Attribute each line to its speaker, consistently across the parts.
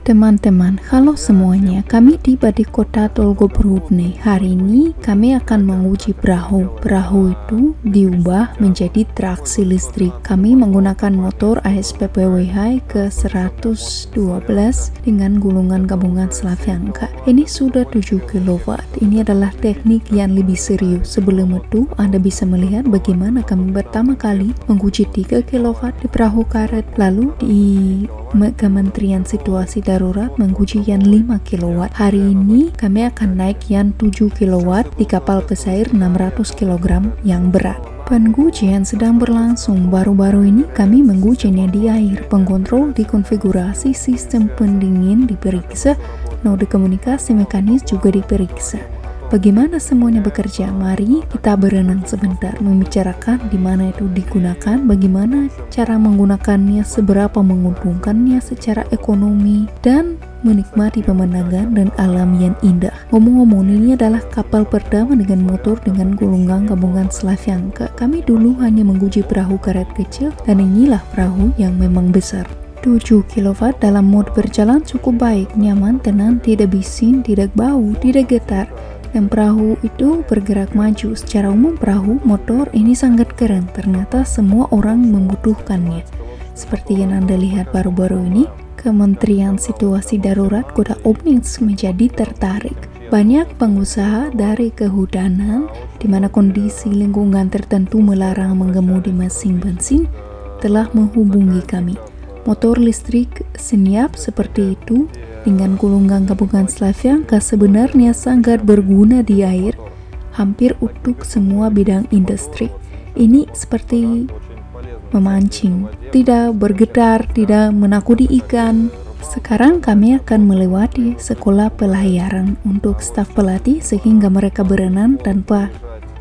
Speaker 1: Teman-teman, halo semuanya. Kami tiba di kota Tolgobrudne. Hari ini kami akan menguji perahu. Perahu itu diubah menjadi traksi listrik. Kami menggunakan motor ASPPWH ke 112 dengan gulungan gabungan Slavyanka. Ini sudah 7 kW. Ini adalah teknik yang lebih serius. Sebelum itu, Anda bisa melihat bagaimana kami pertama kali menguji 3 kW di perahu karet. Lalu di Kementerian Situasi Darurat menguji yang 5 kW. Hari ini kami akan naik yang 7 kW di kapal pesair 600 kg yang berat. Pengujian sedang berlangsung. Baru-baru ini kami mengujinya di air. Pengkontrol dikonfigurasi, sistem pendingin diperiksa, node komunikasi mekanis juga diperiksa. Bagaimana semuanya bekerja? Mari kita berenang sebentar, membicarakan di mana itu digunakan, bagaimana cara menggunakannya, seberapa menguntungkannya secara ekonomi, dan menikmati pemandangan dan alam yang indah. Ngomong-ngomong, ini adalah kapal pertama dengan motor dengan gulungan gabungan Slavyanka. Kami dulu hanya menguji perahu karet kecil, dan inilah perahu yang memang besar. 7 kW dalam mode berjalan cukup baik, nyaman, tenang, tidak bising, tidak bau, tidak getar. Dan perahu itu bergerak maju. Secara umum perahu motor ini sangat keren. Ternyata semua orang membutuhkannya. Seperti yang Anda lihat baru-baru ini, Kementerian Situasi Darurat Kota Obninsk menjadi tertarik. Banyak pengusaha dari kehutanan di mana kondisi lingkungan tertentu melarang mengemudi mesin bensin telah menghubungi kami. Motor listrik senyap seperti itu dengan gulungan gabungan Slavyanka sebenarnya sangat berguna di air hampir untuk semua bidang industri. Ini seperti memancing, tidak bergetar, tidak menakuti ikan. Sekarang kami akan melewati sekolah pelayaran untuk staf pelatih sehingga mereka berenang tanpa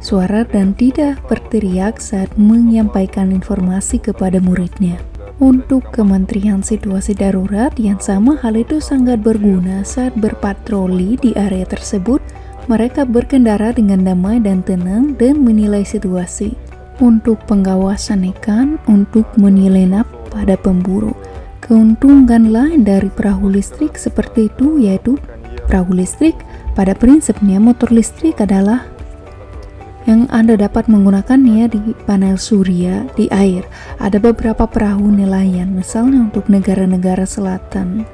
Speaker 1: suara dan tidak berteriak saat menyampaikan informasi kepada muridnya. Untuk Kementerian Situasi Darurat yang sama hal itu sangat berguna saat berpatroli di area tersebut. Mereka berkendara dengan damai dan tenang dan menilai situasi. Untuk pengawasan ikan, untuk menyelenap pada pemburu. Keuntungan lain dari perahu listrik seperti itu yaitu perahu listrik pada prinsipnya motor listrik adalah yang Anda dapat menggunakannya di panel surya di air. Ada beberapa perahu nelayan, misalnya untuk negara-negara selatan.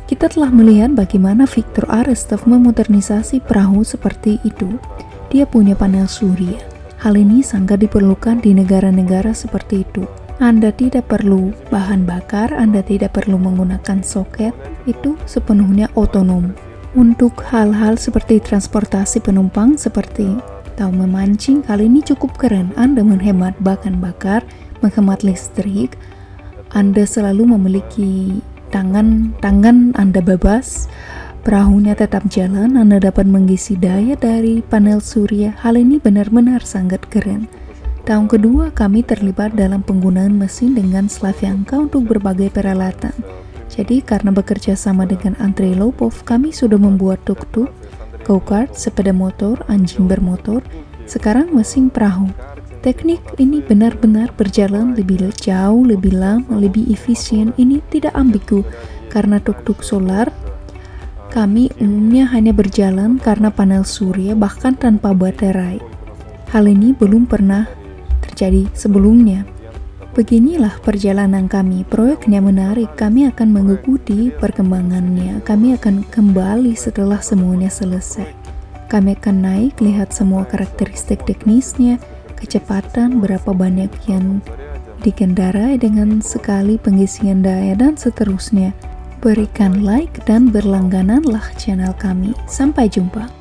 Speaker 1: Kita telah melihat bagaimana Viktor Arestov memodernisasi perahu seperti itu. Dia punya panel surya. Hal ini sangat diperlukan di negara-negara seperti itu. Anda tidak perlu bahan bakar, Anda tidak perlu menggunakan soket, itu sepenuhnya otonom. Untuk hal-hal seperti transportasi penumpang seperti memancing, kali ini cukup keren. Anda menghemat bahan bakar, menghemat listrik. Anda selalu memiliki tangan Anda bebas. Perahunya tetap jalan. Anda dapat mengisi daya dari panel surya. Hal ini benar-benar sangat keren. Tahun kedua kami terlibat dalam penggunaan mesin dengan Slavyanka untuk berbagai peralatan. Jadi karena bekerja sama dengan Andrei Lopov, kami sudah membuat tuk-tuk, go-kart, sepeda motor, anjing bermotor, sekarang mesin perahu. Teknik ini benar-benar berjalan lebih jauh, lebih lama, lebih efisien. Ini tidak ambigu karena tuk-tuk solar. Kami umumnya hanya berjalan karena panel surya bahkan tanpa baterai. Hal ini belum pernah terjadi sebelumnya. Beginilah perjalanan kami. Proyeknya menarik. Kami akan mengikuti perkembangannya. Kami akan kembali setelah semuanya selesai. Kami akan naik, lihat semua karakteristik teknisnya, kecepatan, berapa banyak yang dikendarai dengan sekali pengisian daya, dan seterusnya. Berikan like dan berlanggananlah channel kami. Sampai jumpa.